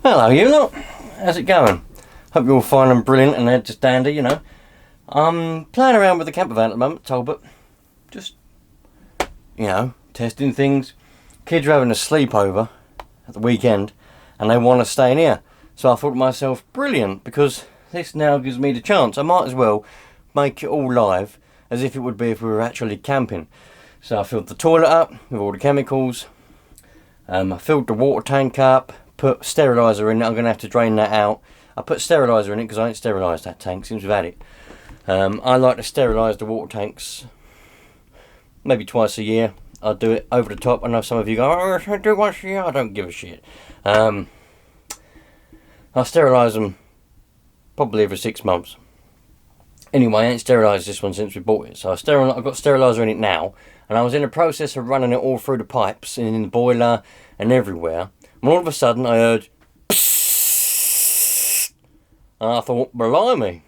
Hello you lot, how's it going? Hope you're all fine and brilliant and they're just dandy, you know. I'm playing around with the camper van at the moment, Talbot. Just, you know, testing things. Kids are having a sleepover at the weekend and they want to stay in here. So I thought to myself, brilliant, because this now gives me the chance. I might as well make it all live as if it would be if we were actually camping. So I filled the toilet up with all the chemicals. I filled the water tank up. Put sterilizer in it. I'm going to have to drain that out. I put sterilizer in it because I ain't sterilised that tank since we've had it. I like to sterilise the water tanks maybe twice a year. I'll do it over the top. I know some of you go, oh, I do it once a year. I don't give a shit. I'll sterilise them probably every 6 months. Anyway, I ain't sterilised this one since we bought it. So I've got steriliser in it now. And I was in the process of running it all through the pipes and in the boiler and everywhere. And all of a sudden I heard psst, and I thought, blimey,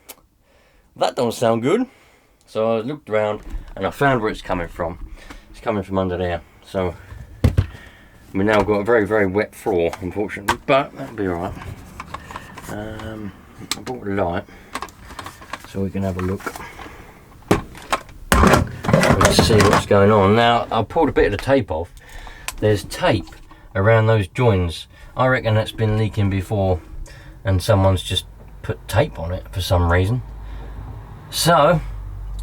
that don't sound good. So I looked around and I found where it's coming from. It's coming from under there. So we've now got a very, very wet floor, unfortunately, but that'll be alright. I brought the light so we can have a look. Let's see what's going on. Now, I pulled a bit of the tape off. There's tape around those joins. I reckon that's been leaking before and someone's just put tape on it for some reason. So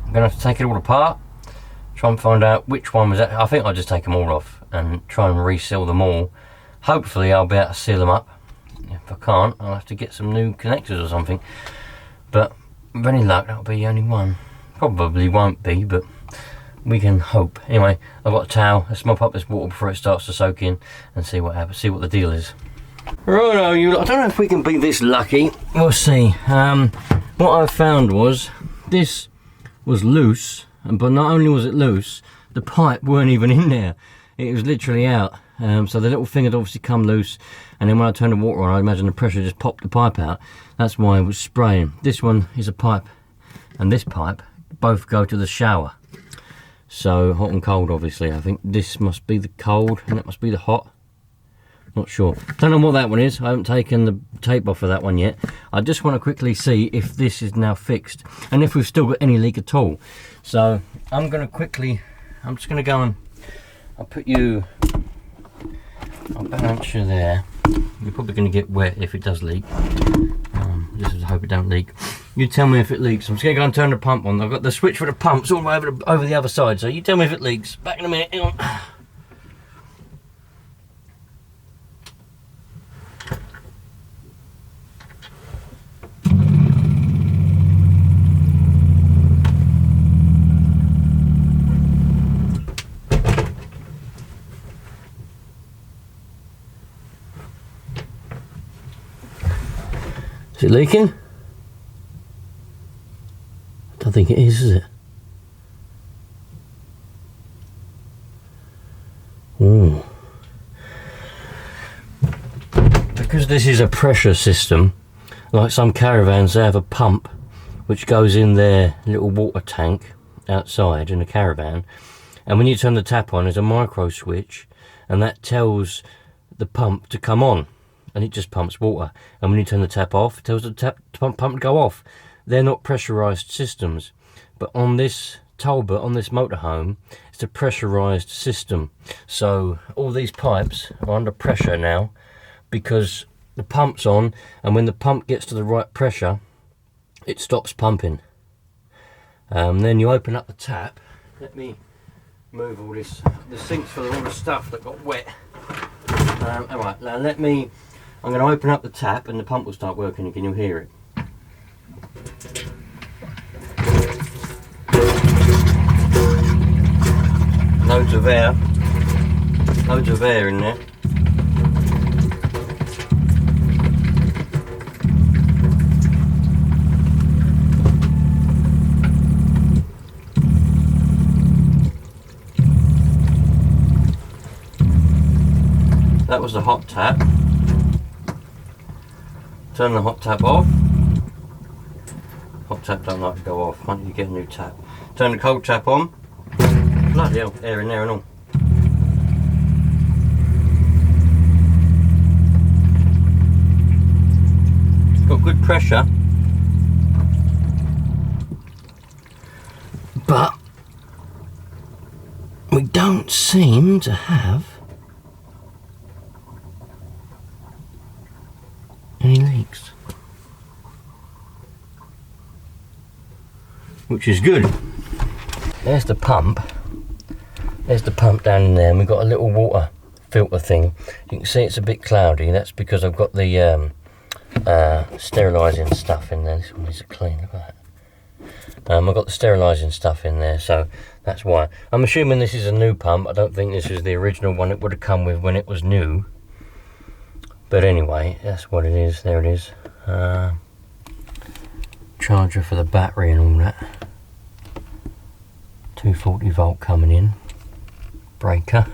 I'm gonna have to take it all apart, try and find out which one was that. I think I'll just take them all off and try and reseal them all. Hopefully I'll be able to seal them up. If I can't, I'll have to get some new connectors or something, but with any luck that'll be the only one. Probably won't be, but we can hope. Anyway, I've got a towel. Let's mop up this water before it starts to soak in and see what happens, see what the deal is. Righto, you. I don't know if we can be this lucky. We'll see. What I found was this was loose, but not only was it loose, the pipe weren't even in there. It was literally out. So the little thing had obviously come loose, and then when I turned the water on, I imagine the pressure just popped the pipe out. That's why it was spraying. This one is a pipe, and this pipe both go to the shower. So hot and cold, obviously. I think this must be the cold and that must be the hot. Not sure. Don't know what that one is. I haven't taken the tape off of that one yet. I just want to quickly see if this is now fixed and if we've still got any leak at all. So I'm just going to go and I'll put you, I'll balance you there. You're probably going to get wet if it does leak. Just hope it don't leak. You tell me if it leaks. I'm just going to go and turn the pump on. I've got the switch for the pumps all the way over the other side. So you tell me if it leaks. Back in a minute. Hang on. Is it leaking? I don't think it is it? Ooh. Because this is a pressure system, like some caravans, they have a pump which goes in their little water tank outside in the caravan, and when you turn the tap on, there's a micro switch, and that tells the pump to come on. And it just pumps water, and when you turn the tap off, it tells the pump to go off. They're not pressurized systems, but on this Talbot, on this motorhome, it's a pressurized system. So all these pipes are under pressure now because the pump's on, and when the pump gets to the right pressure, it stops pumping. Then you open up the tap. Let me move all this, the sinks full of all the stuff that got wet. Alright, now I'm going to open up the tap and the pump will start working again, you'll hear it. Loads of air in there. That was the hot tap. Turn the hot tap off. Hot tap don't like to go off. Why don't you get a new tap? Turn the cold tap on. Bloody hell, air in there and all. good pressure, but we don't seem to have any leaks, which is good. There's the pump. There's the pump down in there, and we've got a little water filter thing. You can see it's a bit cloudy. That's because I've got the sterilising stuff in there. This one is clean, look at that. I've got the sterilising stuff in there, so that's why. I'm assuming this is a new pump. I don't think this is the original one it would have come with when it was new. But anyway, that's what it is. There it is. Charger for the battery and all that. 240 volt coming in. Breaker.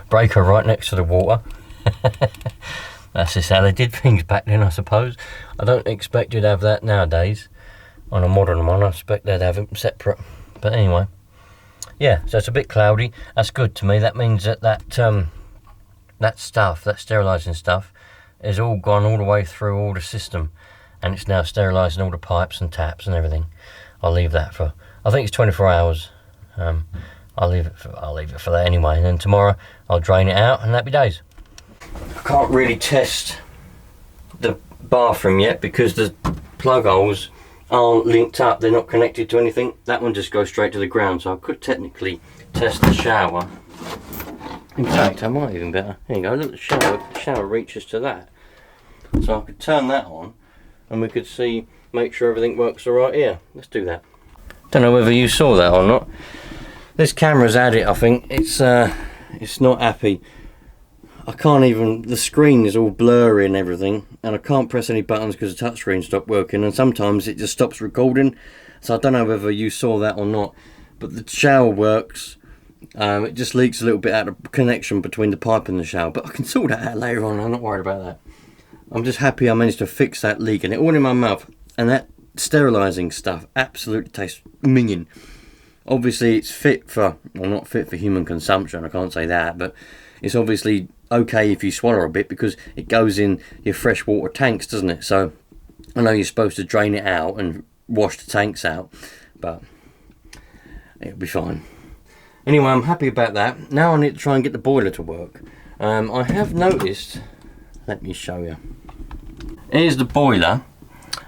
Breaker right next to the water. That's just how they did things back then, I suppose. I don't expect you'd have that nowadays on a modern one. I expect they'd have them separate. But anyway, yeah, so it's a bit cloudy. That's good to me. That means that that stuff, that sterilising stuff, is all gone all the way through all the system, and it's now sterilising all the pipes and taps and everything. I'll leave that for, I think it's 24 hours. I'll leave it for that anyway, and then tomorrow I'll drain it out and happy days. I can't really test the bathroom yet because the plug holes aren't linked up, they're not connected to anything. That one just goes straight to the ground, so I could technically test the shower. In fact, I might even better. There you go, look, the shower reaches to that. So I could turn that on and we could see, make sure everything works alright here. Let's do that. Don't know whether you saw that or not. This camera's had it, I think. It's not happy. I can't even, the screen is all blurry and everything, and I can't press any buttons because the touchscreen stopped working, and sometimes it just stops recording. So I don't know whether you saw that or not, but the shower works. It just leaks a little bit out of the connection between the pipe and the shower, but I can sort that out later on. I'm not worried about that. I'm just happy I managed to fix that leak, and it all in my mouth. And that sterilising stuff absolutely tastes minging. Obviously it's fit for, well, not fit for human consumption, I can't say that, but it's obviously okay if you swallow a bit because it goes in your freshwater tanks, doesn't it? So I know you're supposed to drain it out and wash the tanks out, but it'll be fine. Anyway, I'm happy about that. Now I need to try and get the boiler to work. I have noticed, let me show you. Here's the boiler,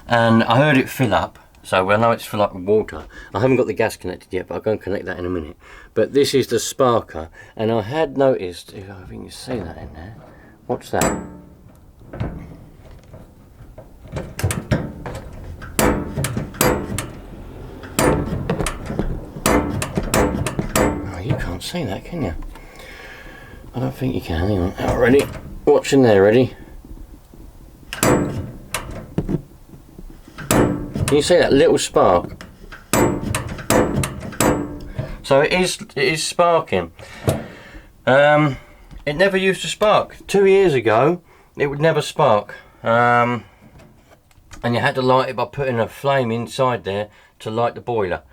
and I heard it fill up. So I know it's full up with water. I haven't got the gas connected yet, but I'll go and connect that in a minute. But this is the sparker, and I had noticed, if I think you see that in there. What's that? Oh, you can't see that, can you? I don't think you can. Hang on. Oh, ready? Watch in there, ready? Can you see that little spark? So it is sparking. It never used to spark. 2 years ago, it would never spark. And you had to light it by putting a flame inside there to light the boiler.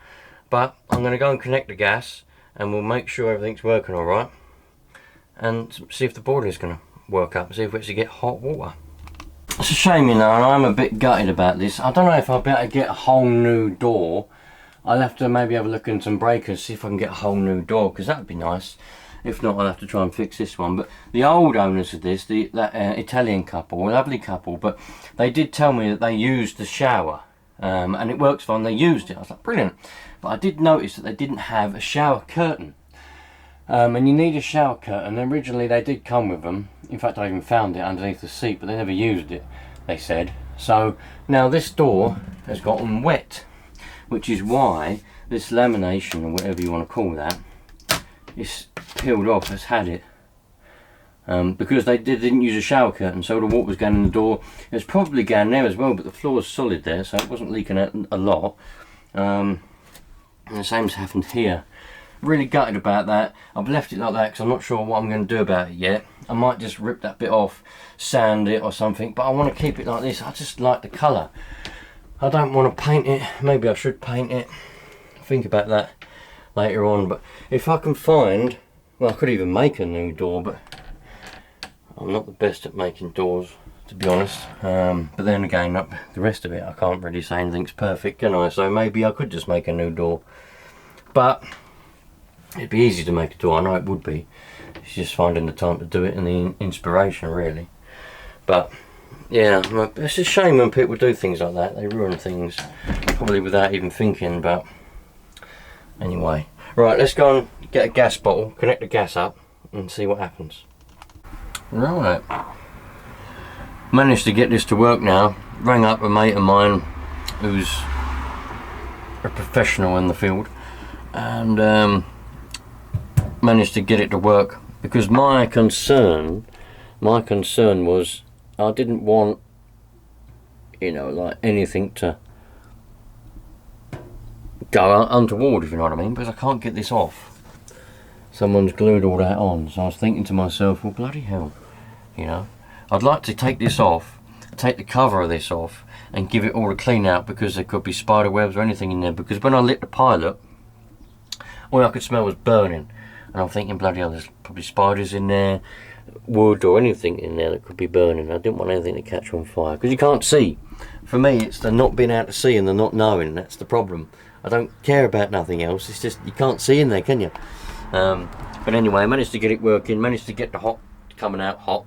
But I'm going to go and connect the gas, and we'll make sure everything's working all right, and see if the boiler is going to work up, see if we actually get hot water. It's a shame, you know, and I'm a bit gutted about this. I don't know if I'll be able to get a whole new door. I'll have to maybe have a look in some breakers, see if I can get a whole new door, because that would be nice. If not, I'll have to try and fix this one. But the old owners of this, that Italian couple, a lovely couple, but they did tell me that they used the shower, and it works fine. They used it. I was like, brilliant. But I did notice that they didn't have a shower curtain. And you need a shower curtain. Originally they did come with them. In fact, I even found it underneath the seat, but they never used it, they said. So now this door has gotten wet, which is why this lamination, or whatever you want to call that, is peeled off, has had it. Because they didn't use a shower curtain, so the water was going in the door. It was probably going there as well, but the floor was solid there, so it wasn't leaking out a lot. And the same's happened here. Really gutted about that. I've left it like that because I'm not sure what I'm going to do about it yet. I might just rip that bit off, sand it or something, but I want to keep it like this. I just like the colour. I don't want to paint it. Maybe I should paint it. Think about that later on, but if I can find, well, I could even make a new door, but I'm not the best at making doors, to to be honest. But then again, the rest of it, I can't really say anything's perfect, can I? So maybe I could just make a new door. But it'd be easy to make a door, I know it would be. It's just finding the time to do it and the inspiration, really. But yeah, it's a shame when people do things like that. They ruin things, probably without even thinking. But anyway, right, let's go and get a gas bottle, connect the gas up, and see what happens. Right, managed to get this to work now. Rang up a mate of mine who's a professional in the field, and managed to get it to work, because my concern was I didn't want, you know, like anything to go untoward, if you know what I mean, because I can't get this off. Someone's glued all that on, so I was thinking to myself, well, bloody hell, you know, I'd like to take this off, take the cover of this off, and give it all a clean out, because there could be spider webs or anything in there, because when I lit the pilot, all I could smell was burning, and I'm thinking, bloody hell, there's probably spiders in there, wood or anything in there that could be burning. I didn't want anything to catch on fire, because you can't see. For me, it's the not being able to see and the not knowing, that's the problem. I don't care about nothing else, it's just you can't see in there, can you? But anyway, I managed to get it working, managed to get the hot coming out hot,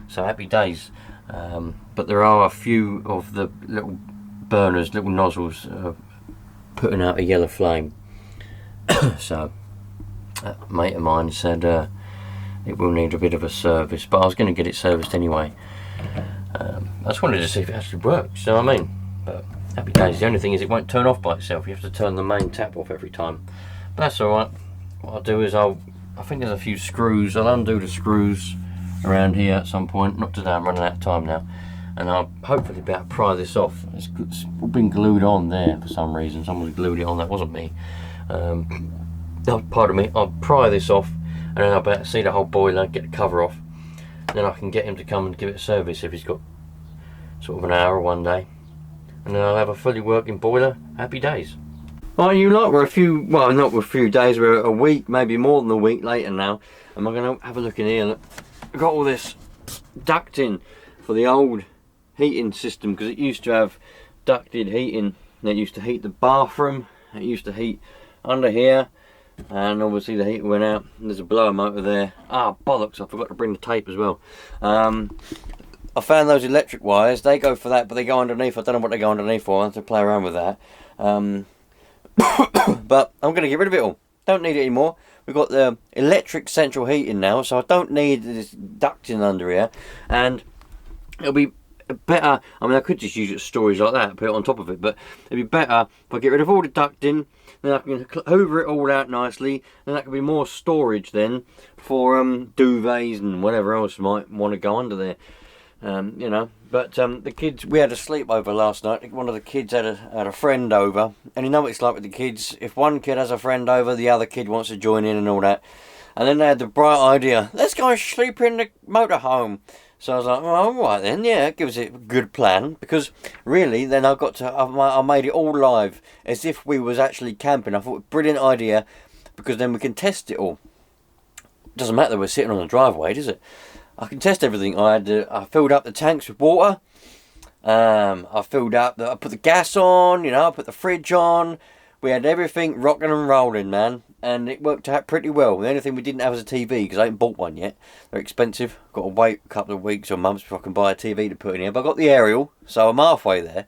so happy days. But there are a few of the little burners, little nozzles, putting out a yellow flame. So a mate of mine said it will need a bit of a service, but I was going to get it serviced anyway. I just wanted to see if it actually works, you know what I mean? But happy days. The only thing is it won't turn off by itself. You have to turn the main tap off every time. But that's alright. What I'll do is I think there's a few screws. I'll undo the screws around here at some point. Not today, I'm running out of time now. And I'll hopefully be able to pry this off. It's been glued on there for some reason. Someone's glued it on, that wasn't me. Pardon me. I'll pry this off, and then I'll be able to see the whole boiler, get the cover off. Then I can get him to come and give it a service if he's got sort of an hour one day. And then I'll have a fully working boiler. Happy days. Right, you lot, we're a few, well, not a few days, we're a week, maybe more than a week later now. And we're going to have a look in here. Look, I've got all this ducting for the old heating system, because it used to have ducted heating. And it used to heat the bathroom, it used to heat under here, and obviously the heater went out. There's a blower motor there. Ah, bollocks, I forgot to bring the tape as well. I found those electric wires, they go for that, but they go underneath. I don't know what they go underneath for, I have to play around with that. But I'm going to get rid of it all. Don't need it anymore. We've got the electric central heating now, so I don't need this ducting under here. And it'll be better, I mean, I could just use it as storage like that, put it on top of it, but it'd be better if I get rid of all the ducting, then I can hoover it all out nicely, and that could be more storage then for duvets and whatever else might want to go under there. You know, but the kids, we had a sleepover last night. One of the kids had a friend over, and you know what it's like with the kids. If one kid has a friend over, the other kid wants to join in and all that. And then they had the bright idea, let's go and sleep in the motorhome. So I was like, oh, all right then, yeah, it gives it a good plan, because really then I made it all live as if we was actually camping. I thought, brilliant idea, because then we can test it all. Doesn't matter that we're sitting on the driveway, does it? I can test everything. I filled up the tanks with water. I put the gas on, you know, I put the fridge on. We had everything rocking and rolling, man. And it worked out pretty well. The only thing we didn't have was a TV, because I ain't bought one yet. They're expensive. Got to wait a couple of weeks or months before I can buy a TV to put in here. But I got the aerial, so I'm halfway there.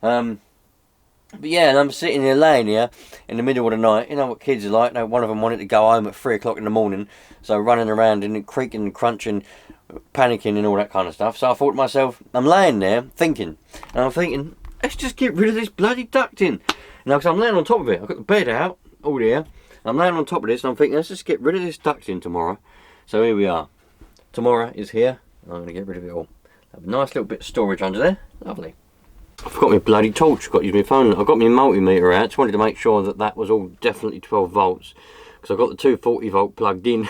But yeah, and I'm sitting here laying here in the middle of the night. You know what kids are like. One of them wanted to go home at 3 o'clock in the morning. So running around and creaking and crunching, panicking and all that kind of stuff. So I thought to myself, I'm laying there thinking. And I'm thinking, let's just get rid of this bloody ducting. Now, because I'm laying on top of it. I've got the bed out, all here. I'm laying on top of this and I'm thinking, let's just get rid of this ducting tomorrow. So here we are. Tomorrow is here. I'm going to get rid of it all. Have a nice little bit of storage under there. Lovely. I forgot my bloody torch. Got to use my phone. I got my multimeter out. Just wanted to make sure that that was all definitely 12 volts. Because I got the 240 volt plugged in.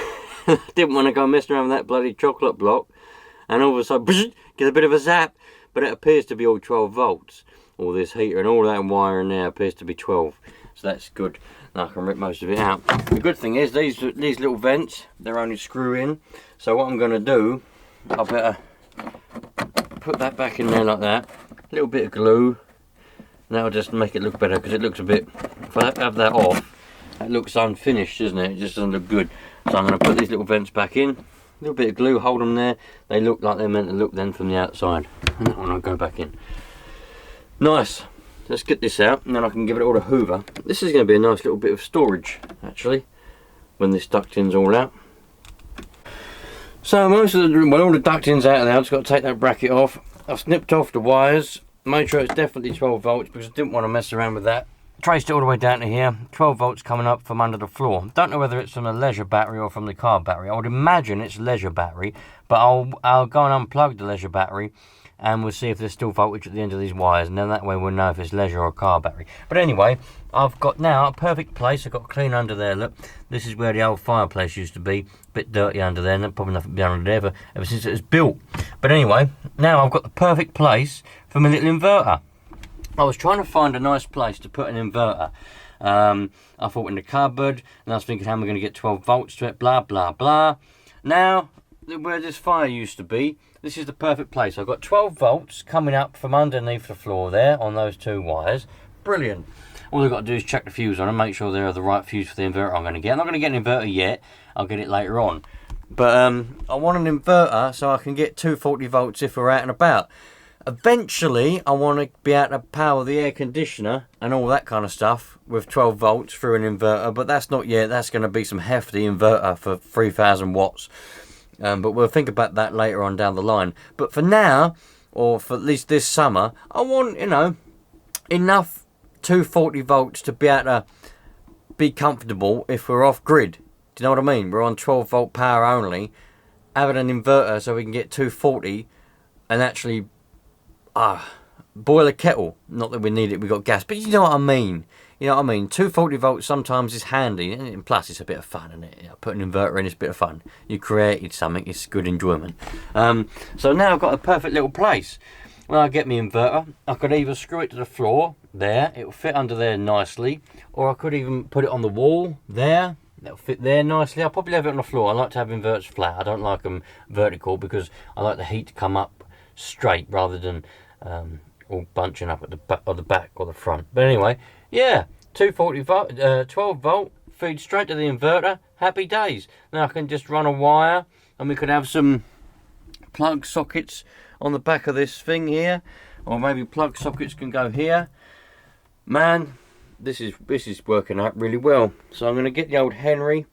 Didn't want to go messing around with that bloody chocolate block. And all of a sudden, get a bit of a zap. But it appears to be all 12 volts. All this heater and all that wire in there appears to be 12. So that's good. Now I can rip most of it out. The good thing is these little vents, they're only screw in. So what I'm going to do, I better put that back in there like that. A little bit of glue. And that'll just make it look better, because it looks a bit, if I have that off, it looks unfinished, doesn't it? It just doesn't look good. So I'm going to put these little vents back in. A little bit of glue, hold them there. They look like they're meant to look then from the outside. And that one I'll go back in. Nice. Let's get this out, and then I can give it all a hoover. This is going to be a nice little bit of storage, actually, when this ducting's all out. So most of the, well, all the ducting's out now. I've just got to take that bracket off. I've snipped off the wires, made sure it's definitely 12 volts because I didn't want to mess around with that. Traced it all the way down to here, 12 volts coming up from under the floor. Don't know whether it's from the leisure battery or from the car battery. I would imagine it's leisure battery, but I'll go and unplug the leisure battery and we'll see if there's still voltage at the end of these wires, and then that way we'll know if it's leisure or car battery. But anyway, I've got now a perfect place. I've got clean under there. Look, this is where the old fireplace used to be. A bit dirty under there, and probably nothing been under there ever since it was built. But anyway, now I've got the perfect place for my little inverter. I was trying to find a nice place to put an inverter. I thought in the cupboard, and I was thinking how am I going to get 12 volts to it, blah, blah, blah. Now, where this fire used to be, this is the perfect place. I've got 12 volts coming up from underneath the floor there on those two wires. Brilliant. All I've got to do is check the fuse on and make sure they're the right fuse for the inverter I'm going to get. I'm not going to get an inverter yet. I'll get it later on. But I want an inverter so I can get 240 volts if we're out and about. Eventually, I want to be able to power the air conditioner and all that kind of stuff with 12 volts through an inverter. But that's not yet. That's going to be some hefty inverter for 3,000 watts. But we'll think about that later on down the line. But for now, or for at least this summer, I want, you know, enough 240 volts to be able to be comfortable if we're off grid. Do you know what I mean? We're on 12 volt power only. Having an inverter so we can get 240 and actually boil a kettle. Not that we need it, we've got gas. But you know what I mean. You know what I mean? 240 volts sometimes is handy, and plus it's a bit of fun, isn't it? You know, put an inverter in, it's a bit of fun. You created something, it's good enjoyment. So now I've got a perfect little place. When I get my inverter, I could either screw it to the floor, there, it will fit under there nicely, or I could even put it on the wall, there, that'll fit there nicely. I'll probably have it on the floor. I like to have inverters flat. I don't like them vertical because I like the heat to come up straight rather than all bunching up at the back or the front. But anyway, yeah, 240 volt, 12 volt, feed straight to the inverter, happy days. Now I can just run a wire, and we could have some plug sockets on the back of this thing here, or maybe plug sockets can go here. Man, this is working out really well. So I'm going to get the old Henry,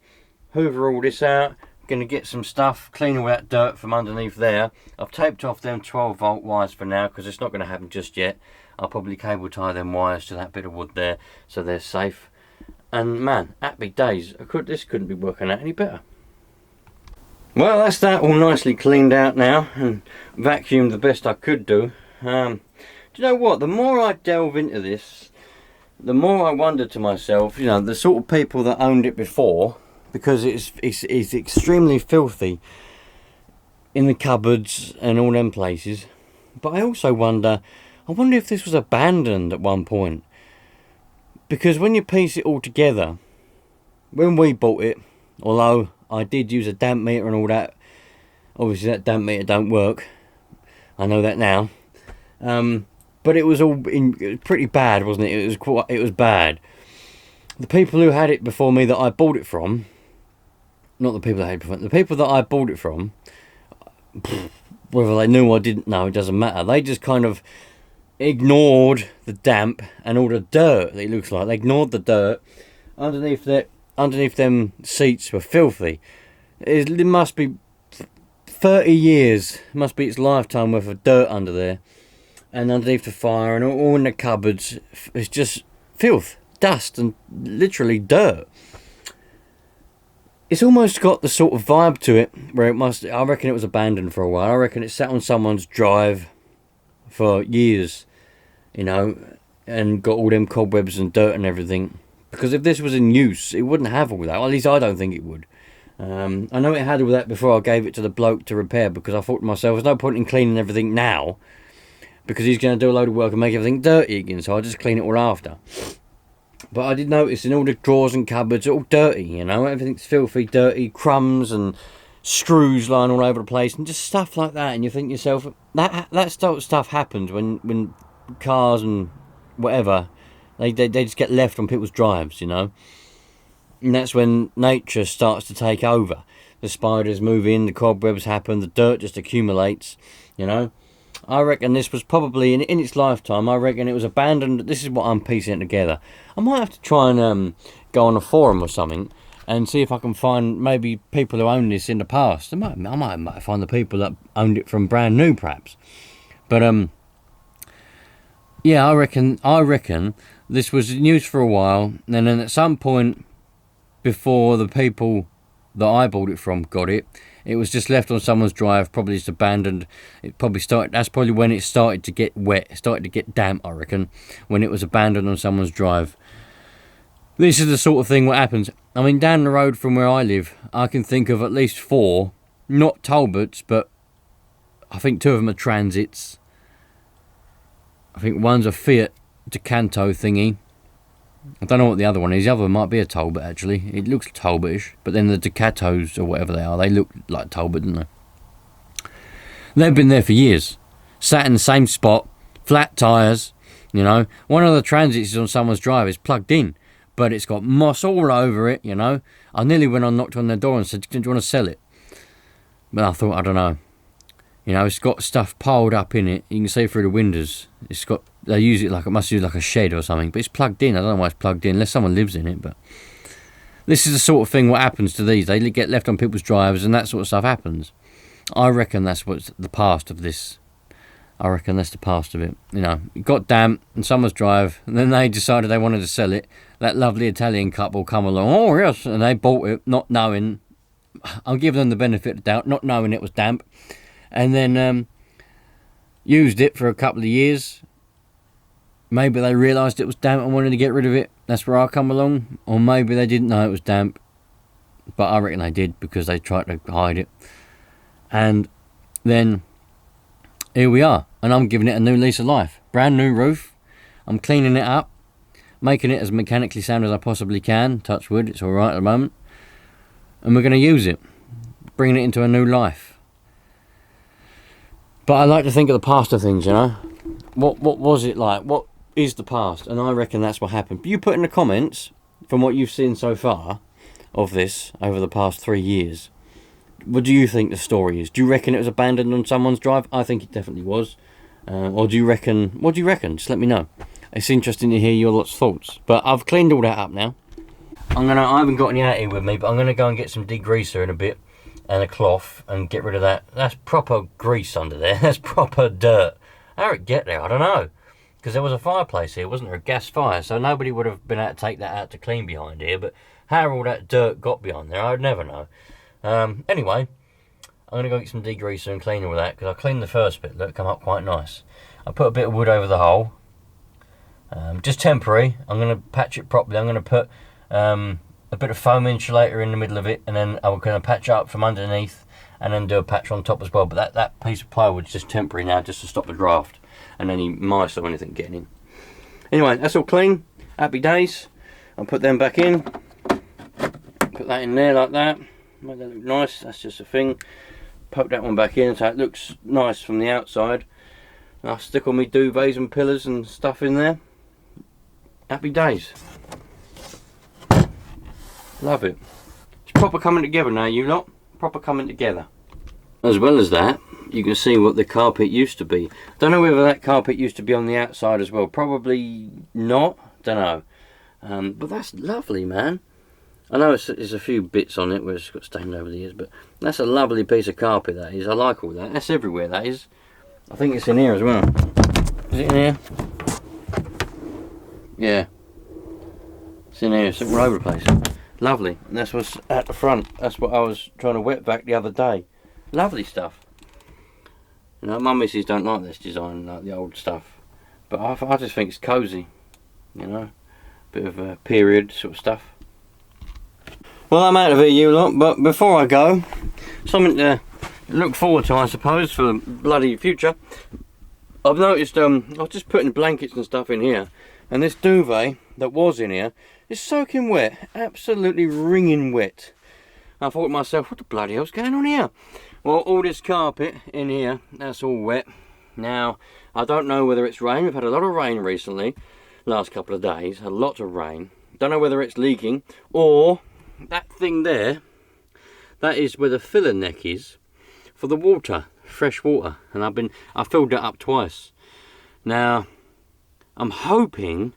hoover all this out, going to get some stuff, clean all that dirt from underneath there. I've taped off them 12 volt wires for now because it's not going to happen just yet. I'll probably cable tie them wires to that bit of wood there so they're safe. And man, happy days. This couldn't be working out any better. Well, that's that all nicely cleaned out now and vacuumed the best I could do. Do you know what? The more I delve into this, the more I wonder to myself, you know, the sort of people that owned it before, because it's extremely filthy in the cupboards and all them places. But I also wonder if this was abandoned at one point. Because when you piece it all together, when we bought it, although I did use a damp meter and all that, obviously that damp meter don't work, I know that now. But it was all pretty bad, wasn't it? It was bad. The people who had it before me that I bought it from, not the people that had it before, the people that I bought it from, whether they knew or didn't know, it doesn't matter. They just kind of ignored the damp and all the dirt, it looks like. They ignored the dirt. Underneath them seats were filthy. It must be 30 years, must be its lifetime worth of dirt under there. And underneath the fire and all in the cupboards, it's just filth, dust and literally dirt. It's almost got the sort of vibe to it where I reckon it was abandoned for a while. I reckon it sat on someone's drive for years, you know, and got all them cobwebs and dirt and everything. Because if this was in use, it wouldn't have all that. Well, at least I don't think it would. I know it had all that before I gave it to the bloke to repair, because I thought to myself, there's no point in cleaning everything now, because he's going to do a load of work and make everything dirty again, so I'll just clean it all after. But I did notice in all the drawers and cupboards, all dirty, you know, everything's filthy, dirty, crumbs and screws lying all over the place and just stuff like that. And you think to yourself, that sort of stuff happens when cars and whatever, they just get left on people's drives, you know. And that's when nature starts to take over. The spiders move in, the cobwebs happen, the dirt just accumulates, you know. I reckon this was probably, in its lifetime, I reckon it was abandoned. This is what I'm piecing together. I might have to try and go on a forum or something and see if I can find maybe people who owned this in the past. I might find the people that owned it from brand new, perhaps. But yeah, I reckon this was in use for a while, and then at some point before the people that I bought it from got it, it was just left on someone's drive, probably just abandoned. It probably started. That's probably when it started to get wet, it started to get damp, I reckon, when it was abandoned on someone's drive. This is the sort of thing what happens. I mean, down the road from where I live, I can think of at least 4, not Talbots, but I think 2 of them are Transits. I think one's a Fiat Ducato thingy. I don't know what the other one is. The other one might be a Talbot, actually. It looks Talbotish, but then the Ducatos or whatever they are, they look like Talbot, don't they? They've been there for years. Sat in the same spot, flat tyres, you know. One of the Transits is on someone's drive, it's plugged in, but it's got moss all over it, you know. I nearly went and knocked on their door and said, do you want to sell it? But I thought, I don't know. You know, it's got stuff piled up in it. You can see through the windows. It's got, they use it like, it must use like a shed or something. But it's plugged in. I don't know why it's plugged in, unless someone lives in it. But this is the sort of thing what happens to these. They get left on people's drives and that sort of stuff happens. I reckon that's what's the past of this. I reckon that's the past of it. You know, it got damp on someone's drive, and then they decided they wanted to sell it. That lovely Italian couple come along, oh yes, and they bought it, not knowing. I'll give them the benefit of the doubt, not knowing it was damp, and then used it for a couple of years. Maybe they realised it was damp and wanted to get rid of it. That's where I come along. Or maybe they didn't know it was damp, but I reckon they did because they tried to hide it. And then here we are, and I'm giving it a new lease of life. Brand new roof. I'm cleaning it up, making it as mechanically sound as I possibly can. Touch wood, it's all right at the moment. And we're going to use it, bringing it into a new life. But I like to think of the past of things, you know. What was it like? What is the past? And I reckon that's what happened. You put in the comments, from what you've seen so far of this over the past 3 years, what do you think the story is? Do you reckon it was abandoned on someone's drive? I think it definitely was. Or do you reckon... What do you reckon? Just let me know. It's interesting to hear your lot's thoughts. But I've cleaned all that up now. I haven't got any out here with me, but I'm going to go and get some degreaser in a bit and a cloth and get rid of that. That's proper grease under there. That's proper dirt. How did it get there? I don't know. Because there was a fireplace here, wasn't there? A gas fire. So nobody would have been able to take that out to clean behind here. But how all that dirt got behind there, I'd never know. Anyway, I'm going to go get some degreaser and clean all that. Because I cleaned the first bit. Look, come up quite nice. I put a bit of wood over the hole. Just temporary. I'm going to patch it properly. I'm going to put a bit of foam insulator in the middle of it. And then I'm going to patch up from underneath. And then do a patch on top as well. But that piece of plywood's just temporary now, just to stop the draft and any mice or anything getting in. Anyway, that's all clean. Happy days. I'll put them back in. Put that in there like that. Make that look nice. That's just a thing. Poke that one back in so it looks nice from the outside. I'll stick all my duvets and pillars and stuff in there. Happy days. Love it. It's proper coming together now, you lot. Proper coming together. As well as that, you can see what the carpet used to be. Don't know whether that carpet used to be on the outside as well. Probably not. Don't know. But that's lovely, man. I know there's a few bits on it where it's got stained over the years, but that's a lovely piece of carpet, that is. I like all that. That's everywhere, that is. I think it's in here as well. Is it in here? Yeah. It's in here. It's all over the place. Lovely. And that's what's at the front. That's what I was trying to wet vac the other day. Lovely stuff. You know, my missus don't like this design, like the old stuff. But I just think it's cosy. You know, bit of a period sort of stuff. Well, I'm out of here, you lot. But before I go, something to look forward to, I suppose, for the bloody future. I've noticed I was just putting blankets and stuff in here, and this duvet that was in here is soaking wet, absolutely wringing wet. I thought to myself, what the bloody hell's going on here? Well, all this carpet in here, that's all wet. Now, I don't know whether it's rain. We've had a lot of rain recently, last couple of days, a lot of rain. Don't know whether it's leaking, or that thing there, that is where the filler neck is for the water, fresh water. And I filled that up twice. Now, I'm hoping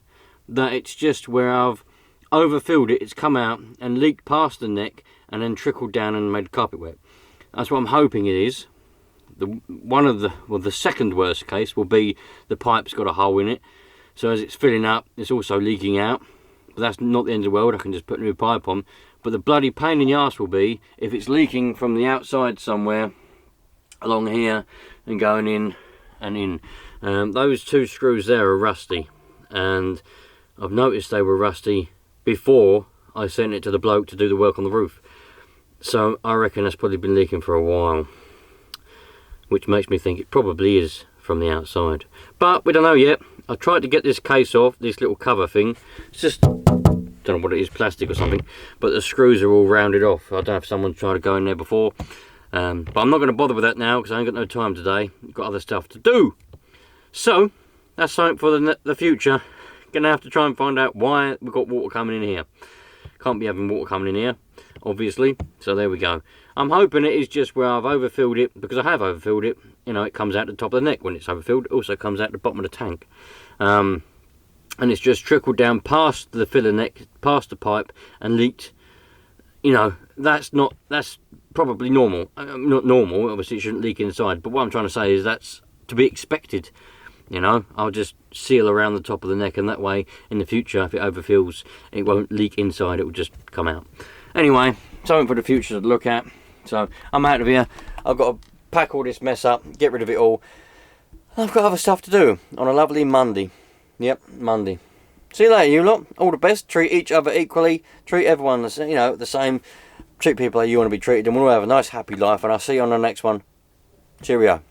that it's just where I've overfilled it, it's come out and leaked past the neck and then trickled down and made the carpet wet. That's what I'm hoping it is. The second worst case will be the pipe's got a hole in it, so as it's filling up, it's also leaking out. But that's not the end of the world. I can just put a new pipe on. But the bloody pain in the arse will be if it's leaking from the outside somewhere along here and going in and in. Those two screws there are rusty, and I've noticed they were rusty before I sent it to the bloke to do the work on the roof. So I reckon that's probably been leaking for a while, which makes me think it probably is from the outside. But we don't know yet. I tried to get this case off, this little cover thing. It's just, don't know what it is, plastic or something, but the screws are all rounded off. I don't know if someone's tried to go in there before. But I'm not going to bother with that now because I ain't got no time today. I've got other stuff to do. So, that's something for the future. Gonna have to try and find out why we've got water coming in here. Can't be having water coming in here, obviously. So there we go. I'm hoping it is just where I've overfilled it, because I have overfilled it. You know, it comes out the top of the neck when it's overfilled. It also comes out the bottom of the tank. And it's just trickled down past the filler neck, past the pipe, and leaked. You know, that's probably normal. Not normal, obviously it shouldn't leak inside. But what I'm trying to say is that's to be expected. You know, I'll just seal around the top of the neck, and that way in the future if it overfills it won't leak inside, it will just come out. Anyway, something for the future to look at. So I'm out of here. I've got to pack all this mess up, get rid of it all. I've got other stuff to do on a lovely Monday. Yep, Monday. See you later, you lot. All the best. Treat each other equally. Treat everyone the same. Treat people how you want to be treated, and we'll all have a nice happy life, and I'll see you on the next one. Cheerio.